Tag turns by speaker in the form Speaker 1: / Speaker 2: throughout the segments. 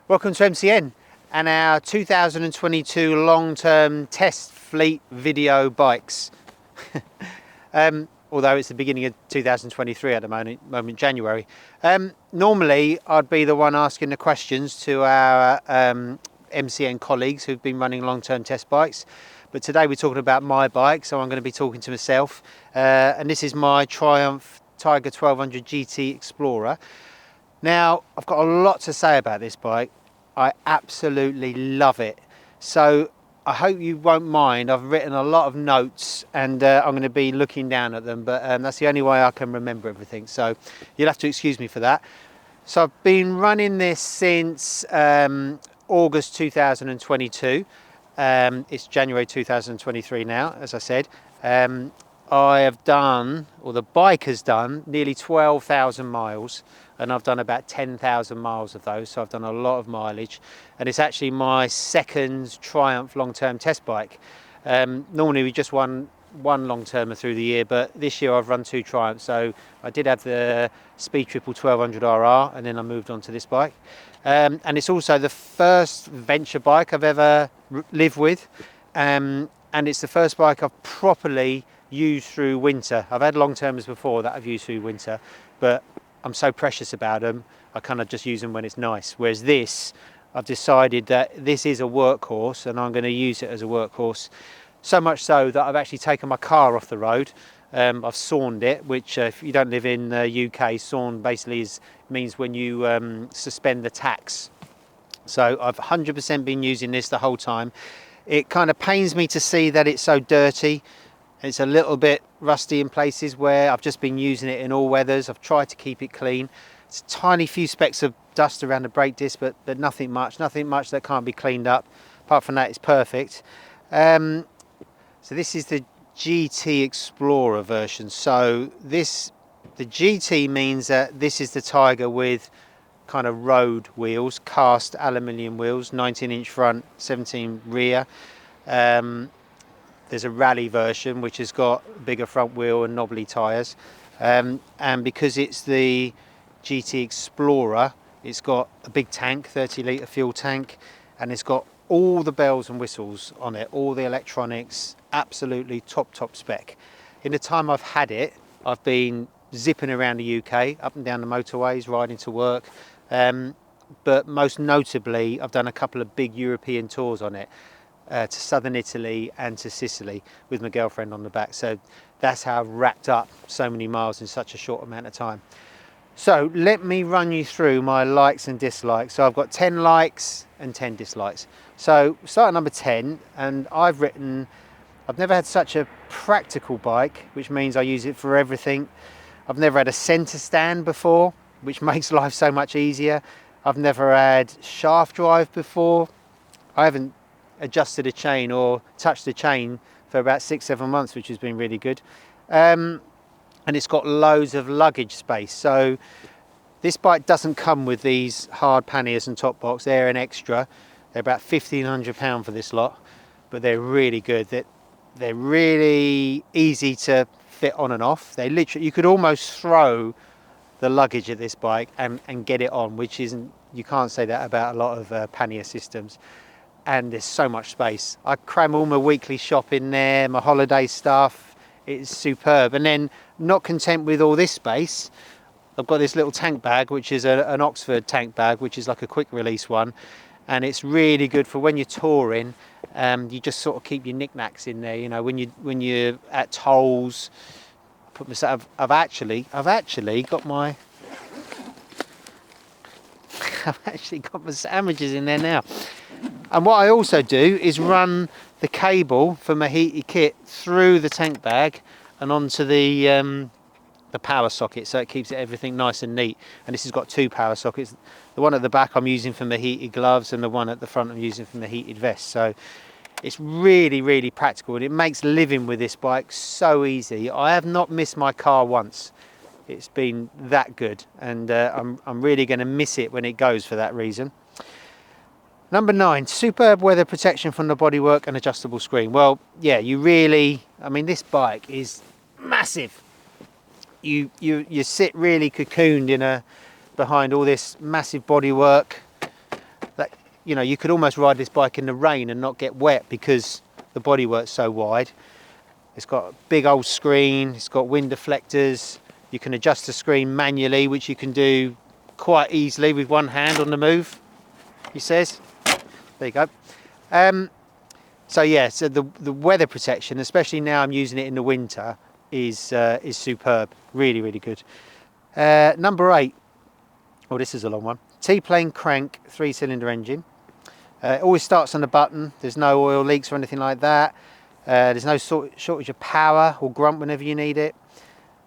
Speaker 1: Welcome to MCN and our 2022 long-term test fleet video bikes. Although it's the beginning of 2023 at the moment, January. Normally I'd be the one asking the questions to our MCN colleagues who've been running long-term test bikes. But today we're talking about my bike, so I'm going to be talking to myself. And this is my Triumph Tiger 1200 GT Explorer. Now, I've got a lot to say about this bike. I absolutely love it. So I hope you won't mind. I've written a lot of notes and I'm going to be looking down at them, but that's the only way I can remember everything. So you'll have to excuse me for that. So I've been running this since August 2022. It's January 2023 now, as I said. I have done, or the bike has done, nearly 12,000 miles, and I've done about 10,000 miles of those, so I've done a lot of mileage, and it's actually my second Triumph long-term test bike. Normally we just run one long-termer through the year, but this year I've run two Triumphs, so I did have the Speed Triple 1200 RR, and then I moved on to this bike. And it's also the first venture bike I've ever lived with, and it's the first bike I've properly used through winter. I've had long termers before that I've used through winter, but I'm so precious about them, I kind of just use them when it's nice. Whereas this, I've decided that this is a workhorse and I'm going to use it as a workhorse. So much so that I've actually taken my car off the road. I've sawned it, which if you don't live in the UK, sawn basically means when you suspend the tacks. So I've 100% been using this the whole time. It kind of pains me to see that it's so dirty. It's a little bit rusty in places where I've just been using it in all weathers. I've tried to keep it clean. It's a tiny few specks of dust around the brake disc, but nothing much that can't be cleaned up. Apart from that, it's perfect. So this is the GT Explorer version. So the GT means that this is the Tiger with kind of road wheels, cast aluminium wheels, 19-inch front, 17 rear. There's a rally version which has got a bigger front wheel and knobbly tyres, and because it's the GT Explorer, it's got a big tank, 30-litre fuel tank, and it's got all the bells and whistles on it, all the electronics, absolutely top spec. In the time I've had it, I've been zipping around the UK, up and down the motorways, riding to work, but most notably I've done a couple of big European tours on it. To southern Italy and to Sicily with my girlfriend on the back. So that's how I've racked up so many miles in such a short amount of time. So let me run you through my likes and dislikes. So I've got 10 likes and 10 dislikes. So start at number 10, and I've never had such a practical bike, which means I use it for everything. I've never had a centre stand before, which makes life so much easier. I've never had shaft drive before. I haven't adjusted a chain or touched the chain for about 6-7 months, which has been really good. And it's got loads of luggage space. So this bike doesn't come with these hard panniers and top box. They're an extra. They're about £1,500 for this lot, but they're really good. They're really easy to fit on and off. They literally, you could almost throw the luggage at this bike and get it on, which isn't, you can't say that about a lot of pannier systems. And there's so much space. I cram all my weekly shop in there, my holiday stuff. It's superb. And then, not content with all this space, I've got this little tank bag, which is an Oxford tank bag, which is like a quick release one. And it's really good for when you're touring. You just sort of keep your knickknacks in there. You know, when you're at tolls. I've actually got my sandwiches in there now. And what I also do is run the cable for my heated kit through the tank bag and onto the power socket, so it keeps everything nice and neat. And this has got two power sockets. The one at the back I'm using for my heated gloves, and the one at the front I'm using for my heated vest. So it's really practical, and it makes living with this bike so easy. I have not missed my car once. It's been that good, and I'm really going to miss it when it goes for that reason. Number 9, superb weather protection from the bodywork and adjustable screen. Well, yeah, this bike is massive. You sit really cocooned behind all this massive bodywork. you know, you could almost ride this bike in the rain and not get wet because the bodywork's so wide. It's got a big old screen, it's got wind deflectors, you can adjust the screen manually, which you can do quite easily with one hand on the move, he says. There you go. So yeah, so the weather protection, especially now I'm using it in the winter, is superb. Really, really good. Number 8. Oh, this is a long one. T-plane crank 3-cylinder engine. It always starts on the button. There's no oil leaks or anything like that. There's no shortage of power or grunt whenever you need it.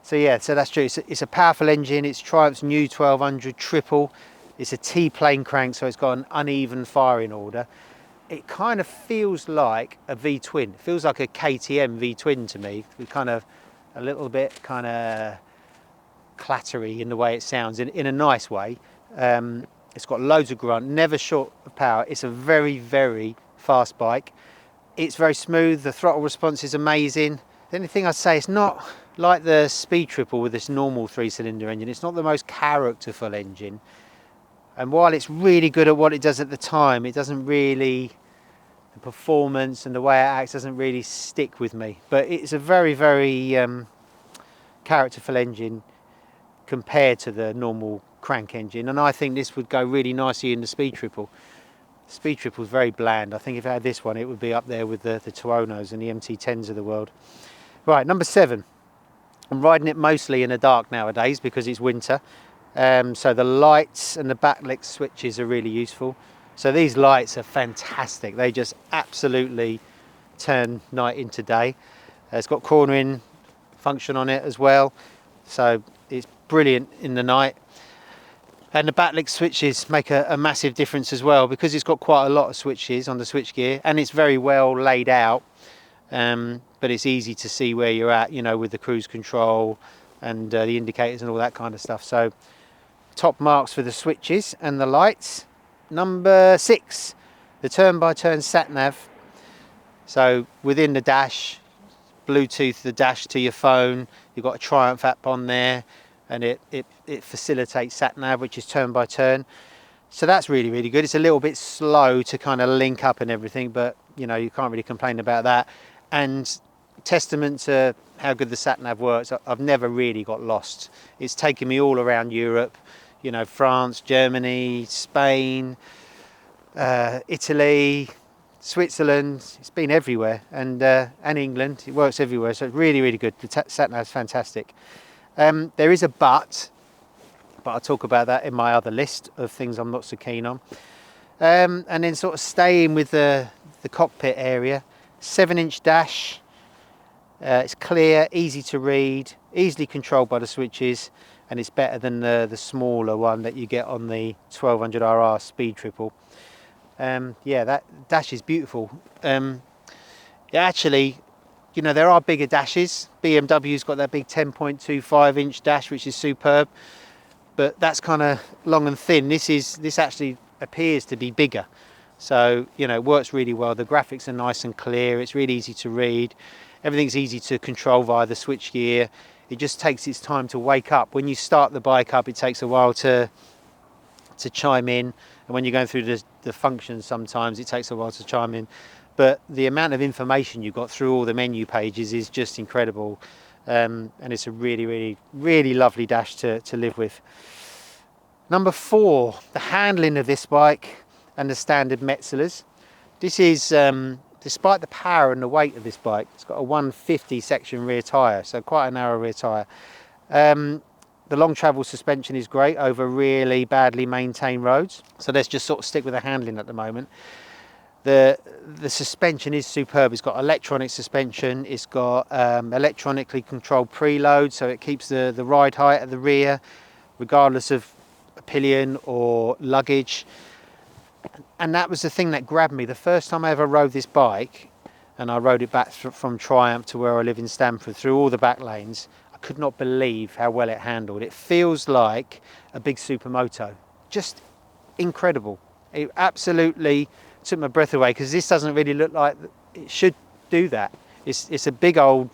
Speaker 1: So yeah, so that's true. It's a powerful engine. It's Triumph's new 1200 triple. It's a T-plane crank, so it's got an uneven firing order. It kind of feels like a V-twin. It feels like a KTM V-twin to me. With kind of a little bit kind of clattery in the way it sounds, in a nice way. It's got loads of grunt, never short of power. It's a very, very fast bike. It's very smooth. The throttle response is amazing. The only thing I'd say, it's not like the Speed Triple with this normal 3-cylinder engine. It's not the most characterful engine. And while it's really good at what it does at the time, it doesn't really, the performance and the way it acts doesn't really stick with me. But it's a very, very characterful engine compared to the normal crank engine, and I think this would go really nicely in the Speed Triple. Speed Triple is very bland. I think if I had this one, it would be up there with the Tuonos and the MT10s of the world. Right, number 7. I'm riding it mostly in the dark nowadays because it's winter. So the lights and the backlit switches are really useful. So these lights are fantastic. They just absolutely turn night into day. It's got cornering function on it as well. So it's brilliant in the night. And the backlit switches make a massive difference as well, because it's got quite a lot of switches on the switchgear, and it's very well laid out. But it's easy to see where you're at, you know, with the cruise control and the indicators and all that kind of stuff. So top marks for the switches and the lights. Number 6, the turn-by-turn sat-nav. So within the dash, Bluetooth the dash to your phone. You've got a Triumph app on there, and it facilitates sat-nav, which is turn-by-turn. So that's really, really good. It's a little bit slow to kind of link up and everything, but you know, you can't really complain about that. And testament to how good the sat-nav works, I've never really got lost. It's taken me all around Europe, you know, France, Germany, Spain, Italy, Switzerland. It's been everywhere, and England. It works everywhere, so it's really, really good. The sat-nav is fantastic. There is a but I'll talk about that in my other list of things I'm not so keen on. And then sort of staying with the cockpit area, 7-inch dash. It's clear, easy to read, easily controlled by the switches, and it's better than the smaller one that you get on the 1200RR Speed Triple. Yeah, that dash is beautiful. Actually, you know, there are bigger dashes. BMW's got that big 10.25-inch dash, which is superb, but that's kind of long and thin. This actually appears to be bigger. So, you know, it works really well. The graphics are nice and clear. It's really easy to read. Everything's easy to control via the switchgear. It just takes its time to wake up. When you start the bike up, it takes a while to chime in. And when you're going through the functions, sometimes it takes a while to chime in. But the amount of information you've got through all the menu pages is just incredible. And it's a really, really, really lovely dash to live with. Number 4, the handling of this bike and the standard Metzelers. This is, despite the power and the weight of this bike, it's got a 150 section rear tyre, so quite a narrow rear tyre. The long travel suspension is great over really badly maintained roads. So let's just sort of stick with the handling at the moment. The suspension is superb. It's got electronic suspension. It's got electronically controlled preload, so it keeps the ride height at the rear, regardless of pillion or luggage. And that was the thing that grabbed me. The first time I ever rode this bike, and I rode it back from Triumph to where I live in Stamford through all the back lanes, I could not believe how well it handled. It feels like a big supermoto. Just incredible. It absolutely took my breath away, because this doesn't really look like it should do that. It's a big old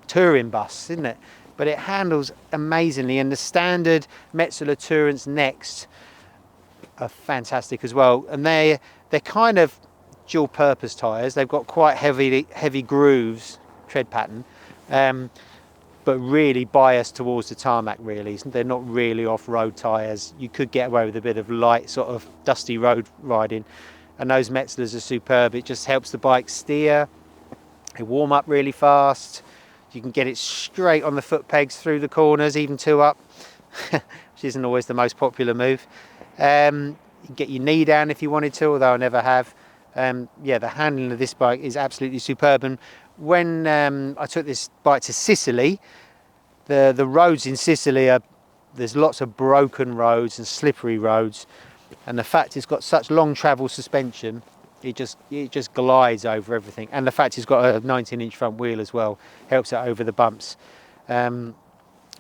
Speaker 1: touring bus, isn't it? But it handles amazingly, and the standard Metzeler Tourance Next are fantastic as well, and they're kind of dual purpose tyres. They've got quite heavy grooves, tread pattern, but really biased towards the tarmac really. They're not really off-road tyres. You could get away with a bit of light sort of dusty road riding, and those Metzelers are superb. It just helps the bike steer. They warm up really fast. You can get it straight on the foot pegs through the corners, even 2 up, which isn't always the most popular move. You can get your knee down if you wanted to, although I never have. Yeah, the handling of this bike is absolutely superb. And when I took this bike to Sicily, the roads in Sicily there's lots of broken roads and slippery roads, and the fact it's got such long travel suspension, it just glides over everything. And the fact it's got a 19-inch front wheel as well helps it over the bumps.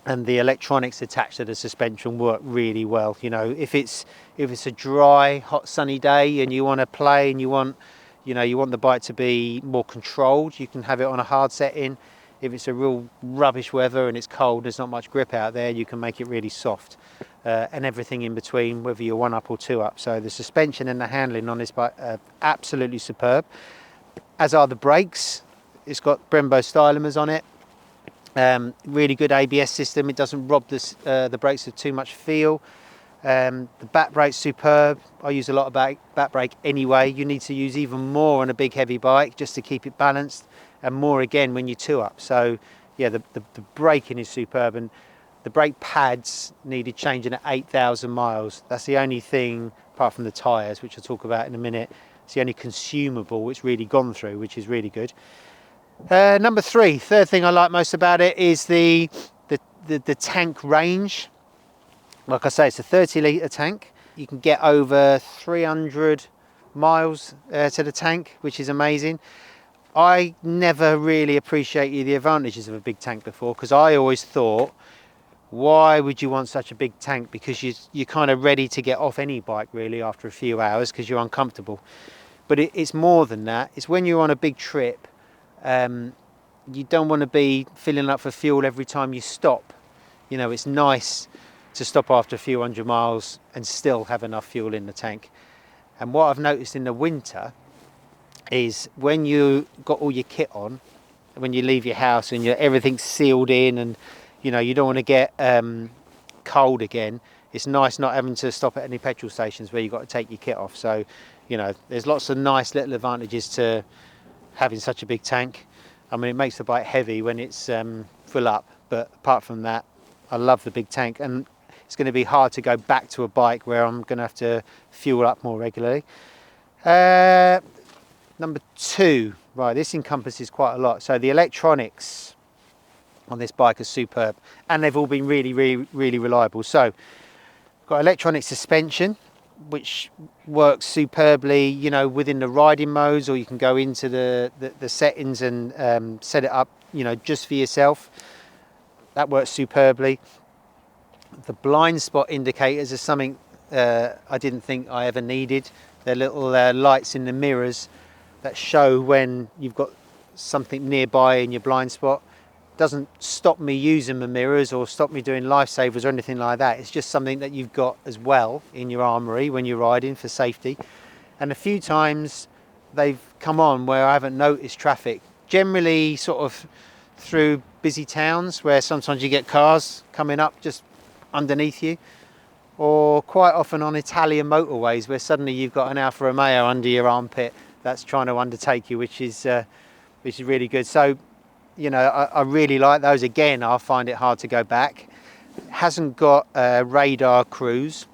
Speaker 1: And the electronics attached to the suspension work really well. You know, if it's a dry, hot, sunny day and you want to play and you want the bike to be more controlled, you can have it on a hard setting. If it's a real rubbish weather and it's cold, there's not much grip out there, you can make it really soft. And everything in between, whether you're 1 up or 2 up. So the suspension and the handling on this bike are absolutely superb, as are the brakes. It's got Brembo Stylemers on it. Really good ABS system. It doesn't rob the brakes of too much feel. The back brake's superb. I use a lot of back brake anyway. You need to use even more on a big heavy bike just to keep it balanced, and more again when you're 2 up. So yeah, the braking is superb, and the brake pads needed changing at 8,000 miles. That's the only thing, apart from the tyres, which I'll talk about in a minute. It's the only consumable it's really gone through, which is really good. Number 3, third thing I like most about it is the tank range. Like I say, it's a 30-litre tank. You can get over 300 miles to the tank, which is amazing. I never really appreciated the advantages of a big tank before, because I always thought, why would you want such a big tank? Because you're kind of ready to get off any bike really after a few hours because you're uncomfortable. But it's more than that. It's when you're on a big trip, you don't want to be filling up for fuel every time you stop. You know, it's nice to stop after a few 100 miles and still have enough fuel in the tank. And what I've noticed in the winter is when you got all your kit on, when you leave your house and everything's sealed in, and you know you don't want to get cold again, it's nice not having to stop at any petrol stations where you've got to take your kit off. So you know, there's lots of nice little advantages to having such a big tank. I mean, it makes the bike heavy when it's full up, but apart from that, I love the big tank, and it's going to be hard to go back to a bike where I'm going to have to fuel up more regularly. Number 2, right, this encompasses quite a lot. So the electronics on this bike are superb, and they've all been really, really, really reliable. So got electronic suspension, which works superbly, you know, within the riding modes, or you can go into the settings and set it up, you know, just for yourself. That works superbly. The blind spot indicators are something I didn't think I ever needed. They're little lights in the mirrors that show when you've got something nearby in your blind spot. Doesn't stop me using the mirrors or stop me doing lifesavers or anything like that. It's just something that you've got as well in your armoury when you're riding for safety. And a few times they've come on where I haven't noticed traffic, generally sort of through busy towns where sometimes you get cars coming up just underneath you, or quite often on Italian motorways where suddenly you've got an Alfa Romeo under your armpit that's trying to undertake you, which is really good. So you know, I really like those. Again, I find it hard to go back. It hasn't got radar cruise,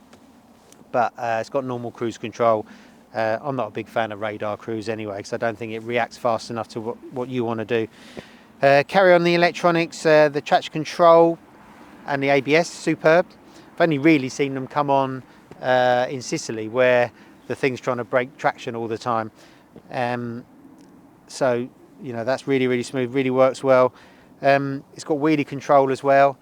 Speaker 1: but it's got normal cruise control. I'm not a big fan of radar cruise anyway, because I don't think it reacts fast enough to what you want to do. Carry on the electronics, the traction control and the ABS, superb. I've only really seen them come on in Sicily, where the thing's trying to break traction all the time. So you know, that's really, really smooth, really works well. It's got wheelie control as well.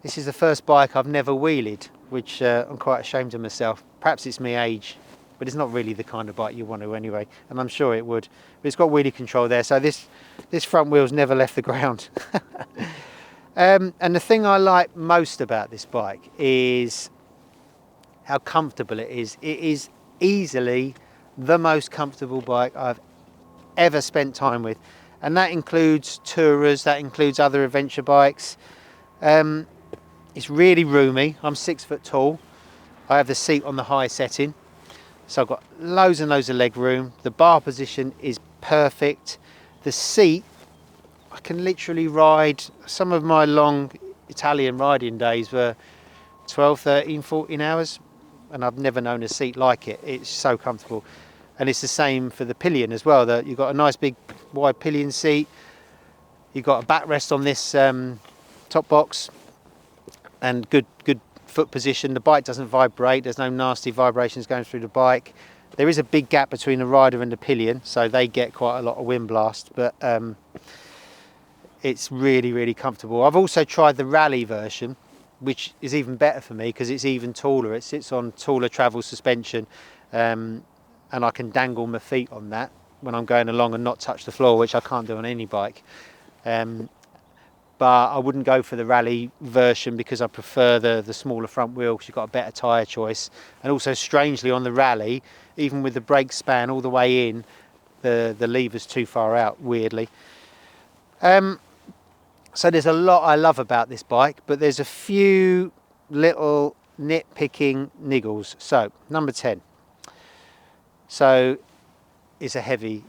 Speaker 1: This is the first bike I've never wheelied, which I'm quite ashamed of myself. Perhaps it's my age, but it's not really the kind of bike you want to anyway, and I'm sure it would. But it's got wheelie control there, so this front wheel's never left the ground. And the thing I like most about this bike is how comfortable it is. It is easily the most comfortable bike I've ever spent time with, and that includes tourers, that includes other adventure bikes. It's really roomy. I'm 6 foot tall. I have the seat on the high setting, so I've got loads and loads of leg room. The bar position is perfect. The seat, I can literally ride. Some of my long Italian riding days were 12, 13, 14 hours, and I've never known a seat like it. It's so comfortable. And it's the same for the pillion as well. That you've got a nice big wide pillion seat. You've got a backrest on this top box, and good foot position. The bike doesn't vibrate. There's no nasty vibrations going through the bike. There is a big gap between the rider and the pillion, so they get quite a lot of wind blast. But it's really comfortable. I've also tried the rally version, which is even better for me because it's even taller. It sits on taller travel suspension. And I can dangle my feet on that when I'm going along and not touch the floor, which I can't do on any bike. But I wouldn't go for the rally version because I prefer the smaller front wheel because you've got a better tyre choice. And also, strangely, on the rally, even with the brake span all the way in, the lever's too far out, weirdly. So there's a lot I love about this bike, but there's a few little nitpicking niggles. So, number 10. So it's a heavy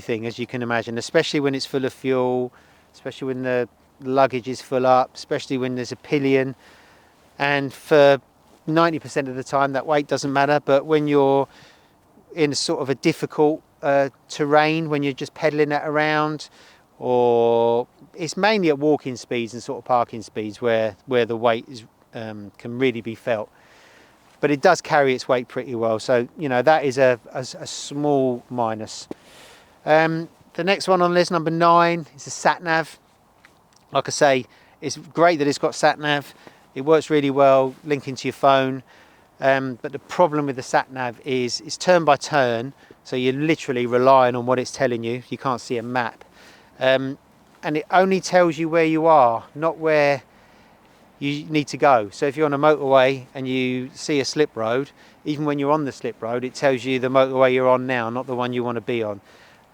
Speaker 1: thing, as you can imagine, especially when it's full of fuel, especially when the luggage is full up, especially when there's a pillion. And for 90% of the time that weight doesn't matter, but when you're in sort of a difficult terrain, when you're just pedaling it around, or it's mainly at walking speeds and sort of parking speeds where the weight is can really be felt. But it does carry its weight pretty well, so that is a small minus. The next one on list, number 9, is the sat nav. Like I say, it's great that it's got sat nav. It works really well linking to your phone. But the problem with the sat nav is it's turn by turn, so you're literally relying on what it's telling you. You can't see a map, and it only tells you where you are, not where you need to go. So if you're on a motorway and you see a slip road, even when you're on the slip road, it tells you the motorway you're on now, not the one you want to be on.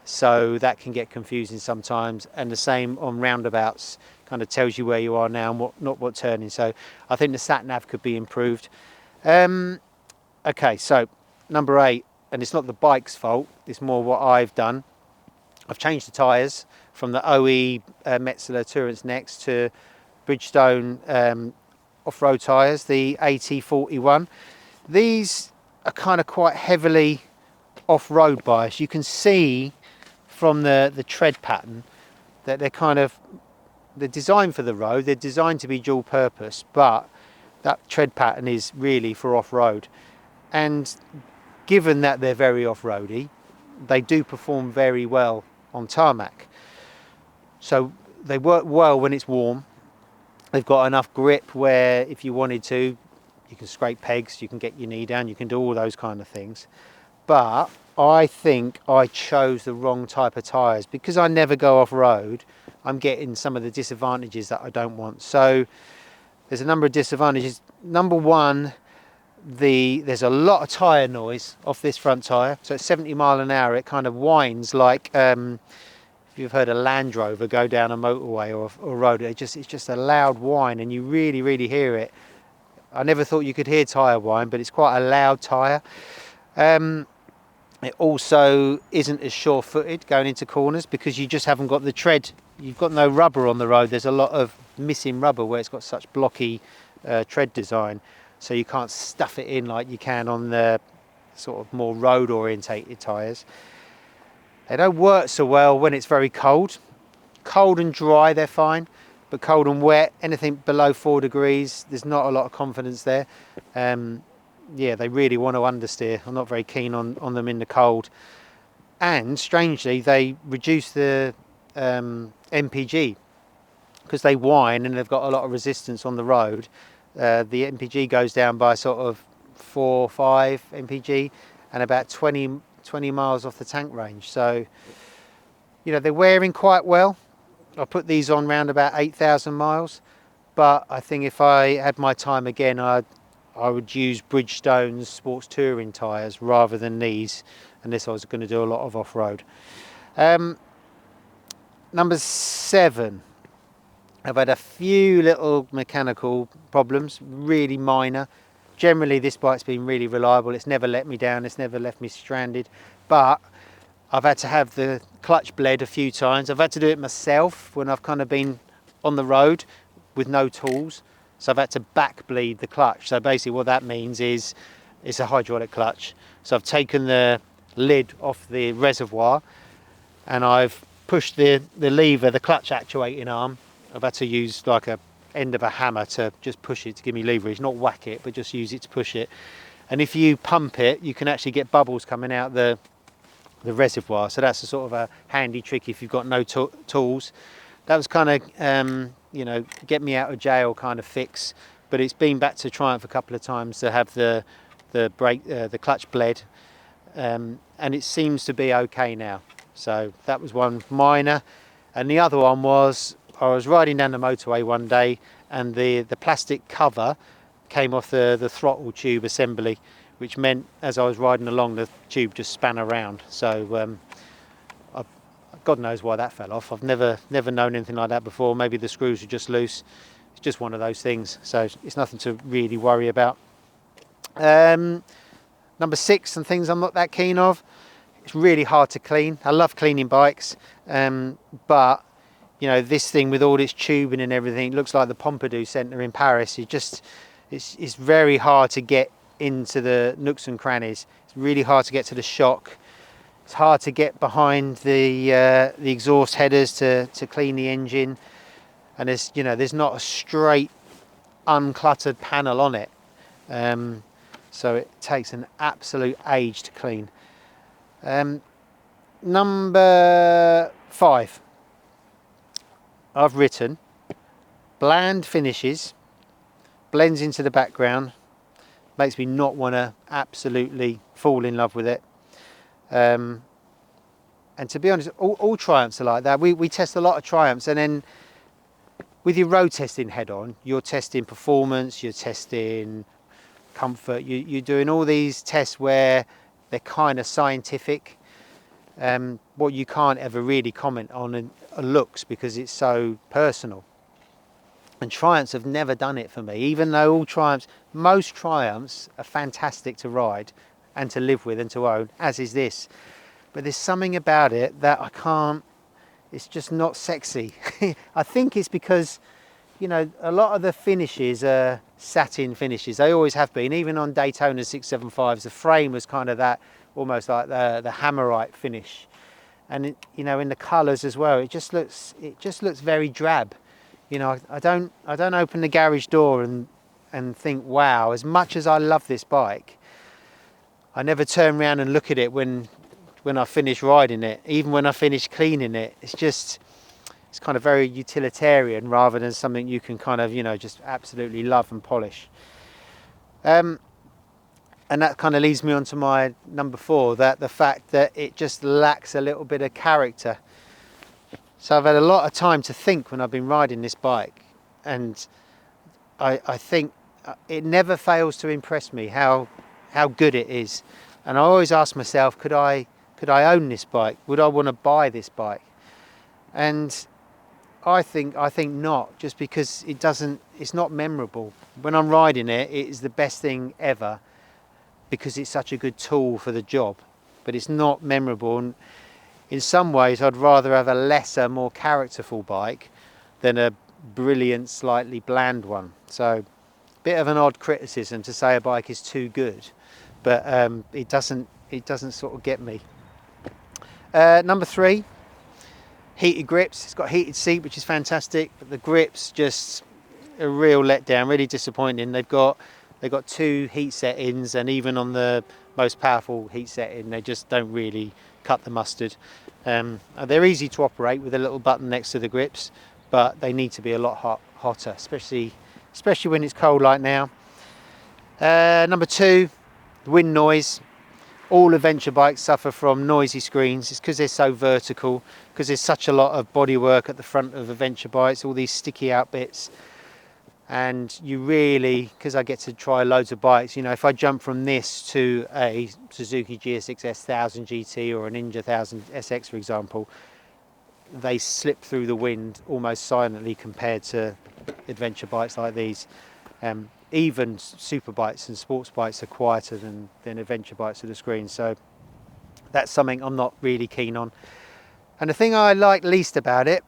Speaker 1: So that can get confusing sometimes. And the same on roundabouts, kind of tells you where you are now and not what turning. So I think the sat nav could be improved. Okay, so number 8, and it's not the bike's fault, it's more what I've done. I've changed the tyres from the OE Metzeler Tourance Next to Bridgestone off-road tyres, the AT41. These are kind of quite heavily off-road biased. You can see from the tread pattern that they're designed for the road, they're designed to be dual purpose, but that tread pattern is really for off-road. And given that they're very off-roady, they do perform very well on tarmac. So they work well when it's warm. They've got enough grip where if you wanted to, you can scrape pegs, you can get your knee down, you can do all those kind of things. But I think I chose the wrong type of tyres. Because I never go off-road, I'm getting some of the disadvantages that I don't want. So there's a number of disadvantages. Number 1, there's a lot of tyre noise off this front tyre. So at 70 mile an hour, it kind of whines like if you've heard a Land Rover go down a motorway or road. It's just a loud whine, and you really hear it. I never thought you could hear tyre whine, but it's quite a loud tyre. It also isn't as sure-footed going into corners because you just haven't got the tread. You've got no rubber on the road. There's a lot of missing rubber where it's got such blocky tread design, so you can't stuff it in like you can on the sort of more road orientated tyres. They don't work so well when it's very cold. Cold and dry, they're fine, but cold and wet, anything below 4 degrees, there's not a lot of confidence there. Yeah, they really want to understeer. I'm not very keen on them in the cold. And strangely, they reduce the MPG because they whine and they've got a lot of resistance on the road. The MPG goes down by sort of 4 or 5 MPG and about 20 miles off the tank range. So, they're wearing quite well. I put these on round about 8,000 miles, but I think if I had my time again, I'd I would use Bridgestone's sports touring tyres rather than these, unless I was going to do a lot of off-road. Number 7, I've had a few little mechanical problems, really minor. Generally this bike's been really reliable, it's never let me down, it's never left me stranded, but I've had to have the clutch bled a few times. I've had to do it myself when I've kind of been on the road with no tools, so I've had to back bleed the clutch. So basically what that means is it's a hydraulic clutch, so I've taken the lid off the reservoir and I've pushed the lever, the clutch actuating arm. I've had to use like a end of a hammer to just push it to give me leverage, not whack it, but just use it to push it. And if you pump it, you can actually get bubbles coming out the reservoir. So that's a sort of a handy trick if you've got no tools. That was kind of, you know, get me out of jail kind of fix. But it's been back to Triumph a couple of times to have the clutch bled, and it seems to be okay now. So that was one minor. And the other one was, I was riding down the motorway one day and the plastic cover came off the throttle tube assembly, which meant as I was riding along the tube just span around. So God knows why that fell off. I've never known anything like that before. Maybe the screws were just loose. It's just one of those things, so it's nothing to really worry about. Number 6, and things I'm not that keen of, it's really hard to clean. I love cleaning bikes, but you know, this thing with all its tubing and everything, it looks like the Pompidou Centre in Paris. It's very hard to get into the nooks and crannies. It's really hard to get to the shock. It's hard to get behind the exhaust headers to clean the engine. And there's not a straight, uncluttered panel on it. So it takes an absolute age to clean. Number 5. I've written bland finishes, blends into the background, makes me not want to absolutely fall in love with it. And to be honest, all Triumphs are like that. We test a lot of Triumphs, and then with your road testing head on, you're testing performance, you're testing comfort, you're doing all these tests where they're kind of scientific. What you can't ever really comment on are looks, because it's so personal. And Triumphs have never done it for me, even though most Triumphs are fantastic to ride and to live with and to own, as is this. But there's something about it that I can't, it's just not sexy. I think it's because, you know, a lot of the finishes are satin finishes. They always have been. Even on Daytona 675s, the frame was kind of that, almost like the hammerite finish. And it, you know, in the colours as well, it just looks very drab. You know, I don't open the garage door and think, wow, as much as I love this bike, I never turn around and look at it when I finish riding it, even when I finish cleaning it. It's kind of very utilitarian rather than something you can kind of, you know, just absolutely love and polish. And that kind of leads me on to my number 4, that the fact that it just lacks a little bit of character. So I've had a lot of time to think when I've been riding this bike, and I think it never fails to impress me how good it is. And I always ask myself, could I own this bike? Would I want to buy this bike? And I think not, just because it's not memorable. When I'm riding it, it is the best thing ever, because it's such a good tool for the job, but it's not memorable. And in some ways I'd rather have a lesser, more characterful bike than a brilliant, slightly bland one. So bit of an odd criticism to say a bike is too good, but it doesn't sort of get me. Number 3, heated grips. It's got heated seat, which is fantastic, but the grips just a real letdown, really disappointing. They've got 2 heat settings, and even on the most powerful heat setting, they just don't really cut the mustard. They're easy to operate with a little button next to the grips, but they need to be a lot hotter, especially when it's cold like now. Number 2, wind noise. All adventure bikes suffer from noisy screens. It's because they're so vertical, because there's such a lot of bodywork at the front of adventure bikes, all these sticky out bits. And you really, because I get to try loads of bikes, you know, if I jump from this to a Suzuki GSX-S 1000 GT or a Ninja 1000 SX, for example, they slip through the wind almost silently compared to adventure bikes like these. Even super bikes and sports bikes are quieter than adventure bikes to the screen, so that's something I'm not really keen on. And the thing I like least about it,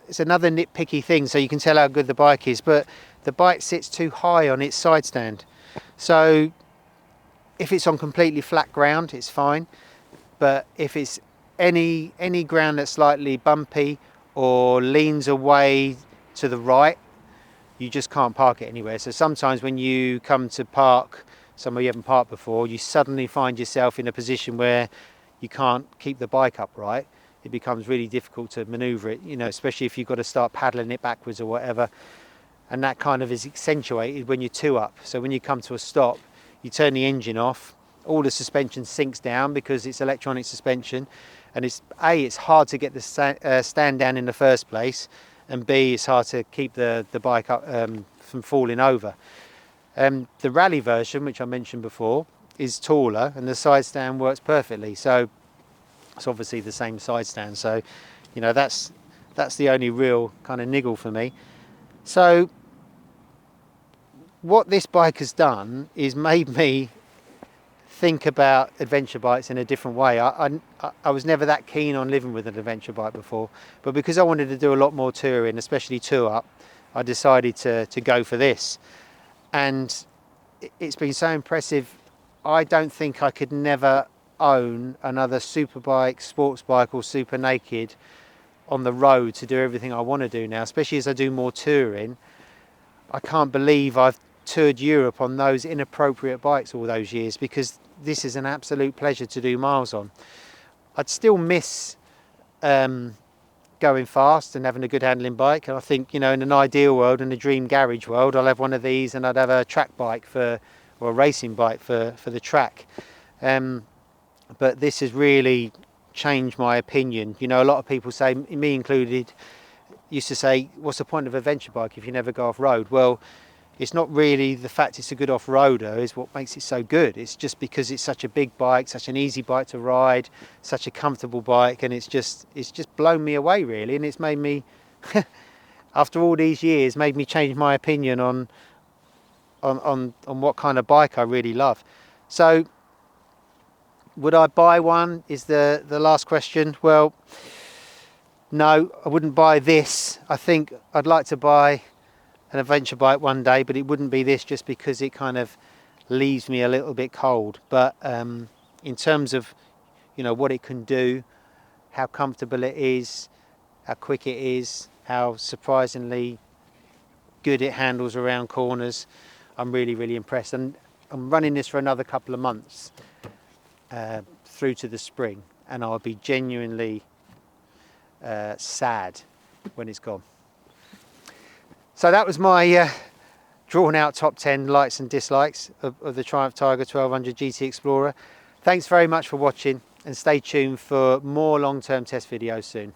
Speaker 1: it's another nitpicky thing, so you can tell how good the bike is, but the bike sits too high on its side stand. So if it's on completely flat ground, it's fine, but if it's any ground that's slightly bumpy or leans away to the right, you just can't park it anywhere. So sometimes when you come to park somewhere you haven't parked before, you suddenly find yourself in a position where you can't keep the bike upright. It becomes really difficult to maneuver it, you know, especially if you've got to start paddling it backwards or whatever. And that kind of is accentuated when you're two up. So when you come to a stop, you turn the engine off, all the suspension sinks down because it's electronic suspension, and it's hard to get the stand down in the first place, and B, it's hard to keep the bike up from falling over. The rally version, which I mentioned before, is taller and the side stand works perfectly. So it's obviously the same side stand. So, you know, that's the only real kind of niggle for me. So what this bike has done is made me think about adventure bikes in a different way. I was never that keen on living with an adventure bike before, but because I wanted to do a lot more touring, especially tour up, I decided to go for this. And it's been so impressive. I don't think I could never own another super bike, sports bike or super naked on the road to do everything I want to do now, especially as I do more touring. I can't believe I've toured Europe on those inappropriate bikes all those years, because this is an absolute pleasure to do miles on. I'd still miss going fast and having a good handling bike, and I think, you know, in an ideal world, in a dream garage world, I'll have one of these and I'd have a track bike or a racing bike for the track. But this has really changed my opinion. You know, a lot of people say, me included, used to say, what's the point of a venture bike if you never go off-road? Well, it's not really the fact it's a good off-roader is what makes it so good. It's just because it's such a big bike, such an easy bike to ride, such a comfortable bike, and it's just blown me away really, and it's made me, after all these years, made me change my opinion on what kind of bike I really love. So, would I buy one is the last question. Well, no, I wouldn't buy this. I think I'd like to buy an adventure bike one day, but it wouldn't be this, just because it kind of leaves me a little bit cold. But in terms of, you know, what it can do, how comfortable it is, how quick it is, how surprisingly good it handles around corners, I'm really, really impressed. And I'm running this for another couple of months through to the spring, and I'll be genuinely sad when it's gone. So that was my drawn out top 10 likes and dislikes of the Triumph Tiger 1200 GT Explorer. Thanks very much for watching, and stay tuned for more long-term test videos soon.